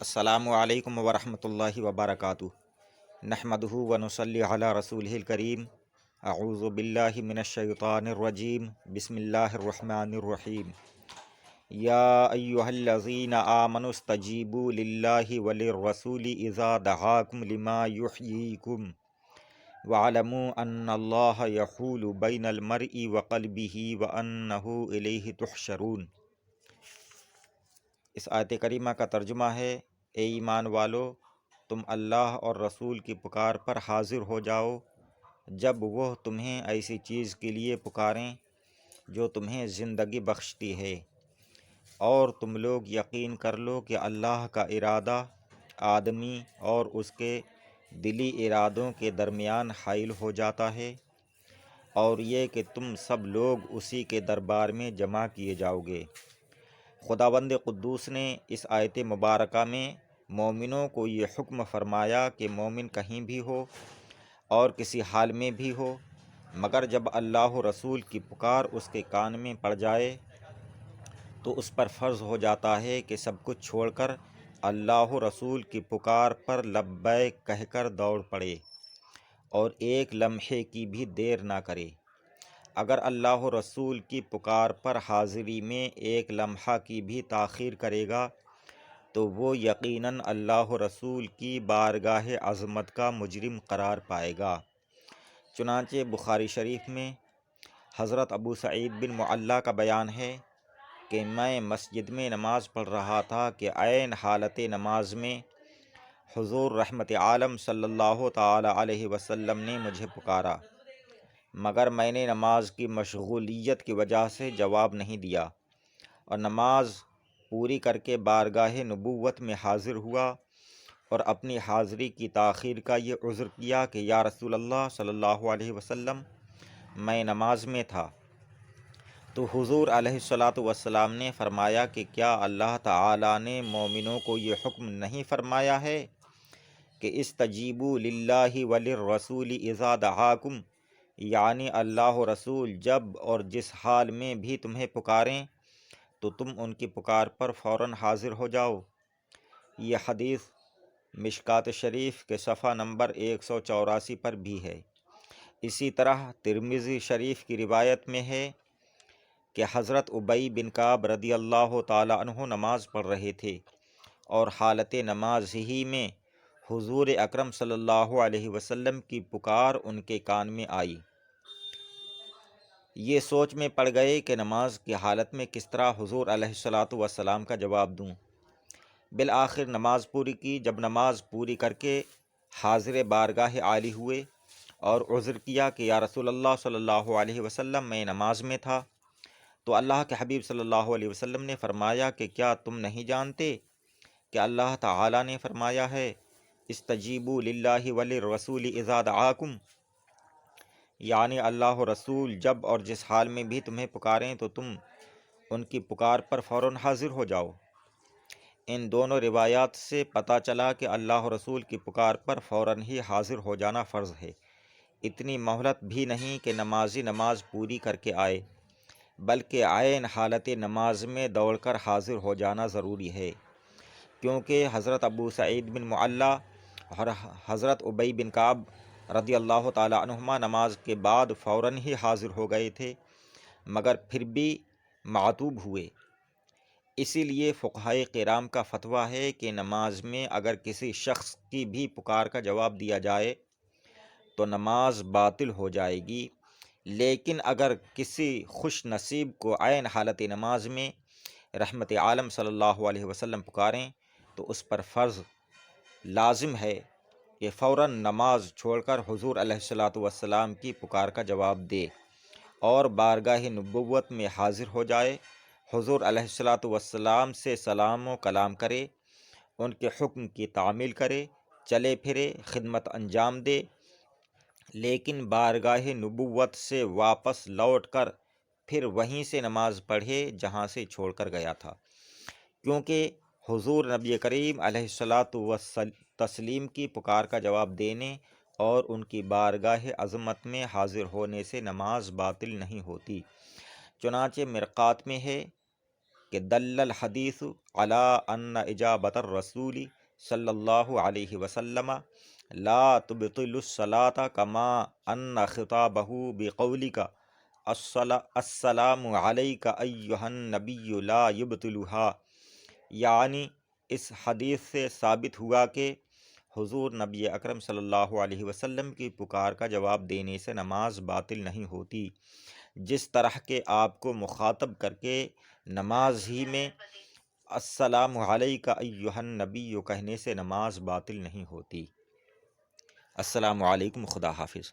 السلام علیکم ورحمۃ اللہ وبرکاتہ۔ نحمدہ ونصلی علی رسولہ الکریم۔ اعوذ باللہ من الشیطان الرجیم۔ بسم اللہ الرحمن الرحیم۔ یا ایہا الذین آمنوا استجیبوا للہ وللرسول اذا دعاکم لما یحییکم واعلموا ان اللہ یحول بین المرء وقلبہ وانہ الیہ تحشرون۔ اس آیت کریمہ کا ترجمہ ہے: اے ایمان والو، تم اللہ اور رسول کی پکار پر حاضر ہو جاؤ جب وہ تمہیں ایسی چیز کے لیے پکاریں جو تمہیں زندگی بخشتی ہے، اور تم لوگ یقین کر لو کہ اللہ کا ارادہ آدمی اور اس کے دلی ارادوں کے درمیان حائل ہو جاتا ہے، اور یہ کہ تم سب لوگ اسی کے دربار میں جمع کیے جاؤ گے۔ خداوند قدوس نے اس آیت مبارکہ میں مومنوں کو یہ حکم فرمایا کہ مومن کہیں بھی ہو اور کسی حال میں بھی ہو، مگر جب اللہ رسول کی پکار اس کے کان میں پڑ جائے تو اس پر فرض ہو جاتا ہے کہ سب کچھ چھوڑ کر اللہ رسول کی پکار پر لبیک کہہ کر دوڑ پڑے اور ایک لمحے کی بھی دیر نہ کرے۔ اگر اللہ رسول کی پکار پر حاضری میں ایک لمحہ کی بھی تاخیر کرے گا تو وہ یقیناً اللہ رسول کی بارگاہ عظمت کا مجرم قرار پائے گا۔ چنانچہ بخاری شریف میں حضرت ابو سعید بن معلیٰ کا بیان ہے کہ میں مسجد میں نماز پڑھ رہا تھا کہ عین حالت نماز میں حضور رحمت عالم صلی اللہ تعالی علیہ وسلم نے مجھے پکارا، مگر میں نے نماز کی مشغولیت کی وجہ سے جواب نہیں دیا، اور نماز پوری کر کے بارگاہ نبوت میں حاضر ہوا اور اپنی حاضری کی تاخیر کا یہ عذر کیا کہ یا رسول اللہ صلی اللہ علیہ وسلم، میں نماز میں تھا۔ تو حضور علیہ الصلاۃ والسلام نے فرمایا کہ کیا اللہ تعالیٰ نے مومنوں کو یہ حکم نہیں فرمایا ہے کہ استجیبوا للہ وللرسول اذا دعاکم، یعنی اللہ رسول جب اور جس حال میں بھی تمہیں پکاریں تو تم ان کی پکار پر فوراً حاضر ہو جاؤ۔ یہ حدیث مشکوٰۃ شریف کے صفحہ نمبر 184 پر بھی ہے۔ اسی طرح ترمذی شریف کی روایت میں ہے کہ حضرت ابی بن کعب رضی اللہ تعالی عنہ نماز پڑھ رہے تھے، اور حالت نماز ہی میں حضور اکرم صلی اللہ علیہ وسلم کی پکار ان کے کان میں آئی۔ یہ سوچ میں پڑ گئے کہ نماز کی حالت میں کس طرح حضور علیہ الصلاۃ والسلام کا جواب دوں۔ بالآخر نماز پوری کی۔ جب نماز پوری کر کے حاضر بارگاہ عالی ہوئے اور عذر کیا کہ یا رسول اللہ صلی اللہ علیہ وسلم، میں نماز میں تھا، تو اللہ کے حبیب صلی اللہ علیہ وسلم نے فرمایا کہ کیا تم نہیں جانتے کہ اللہ تعالیٰ نے فرمایا ہے استجیبوا للہ وللرسول اذا دعاکم، یعنی اللہ رسول جب اور جس حال میں بھی تمہیں پکاریں تو تم ان کی پکار پر فوراً حاضر ہو جاؤ۔ ان دونوں روایات سے پتہ چلا کہ اللہ رسول کی پکار پر فوراً ہی حاضر ہو جانا فرض ہے۔ اتنی مہلت بھی نہیں کہ نمازی نماز پوری کر کے آئے، بلکہ عین حالت نماز میں دوڑ کر حاضر ہو جانا ضروری ہے، کیونکہ حضرت ابو سعید بن معلیٰ اور حضرت ابی بن کعب رضی اللہ تعالی عنہما نماز کے بعد فوراً ہی حاضر ہو گئے تھے، مگر پھر بھی معتوب ہوئے۔ اسی لیے فقہائے کرام کا فتویٰ ہے کہ نماز میں اگر کسی شخص کی بھی پکار کا جواب دیا جائے تو نماز باطل ہو جائے گی، لیکن اگر کسی خوش نصیب کو عین حالت نماز میں رحمت عالم صلی اللہ علیہ وسلم پکاریں تو اس پر فرض لازم ہے کہ فوراً نماز چھوڑ کر حضور علیہ الصلاۃ والسلام کی پکار کا جواب دے اور بارگاہ نبوت میں حاضر ہو جائے، حضور علیہ الصلاۃ والسلام سے سلام و کلام کرے، ان کے حکم کی تعمیل کرے، چلے پھرے، خدمت انجام دے، لیکن بارگاہ نبوت سے واپس لوٹ کر پھر وہیں سے نماز پڑھے جہاں سے چھوڑ کر گیا تھا، کیونکہ حضور نبی کریم علیہ الصلاۃ والتسلیم کی پکار کا جواب دینے اور ان کی بارگاہ عظمت میں حاضر ہونے سے نماز باطل نہیں ہوتی۔ چنانچہ مرقات میں ہے کہ دل الحدیث علی ان اجابت الرسول صلی اللہ علیہ وسلم لا تبطل الصلاۃ کما ان خطابہ بقولک السلام علیک ایہا النبی لا یبطلها، یعنی اس حدیث سے ثابت ہوا کہ حضور نبی اکرم صلی اللہ علیہ وسلم کی پکار کا جواب دینے سے نماز باطل نہیں ہوتی، جس طرح کہ آپ کو مخاطب کر کے نماز ہی میں السلام علیک ایہا النبی کہنے سے نماز باطل نہیں ہوتی۔ السلام علیکم، خدا حافظ۔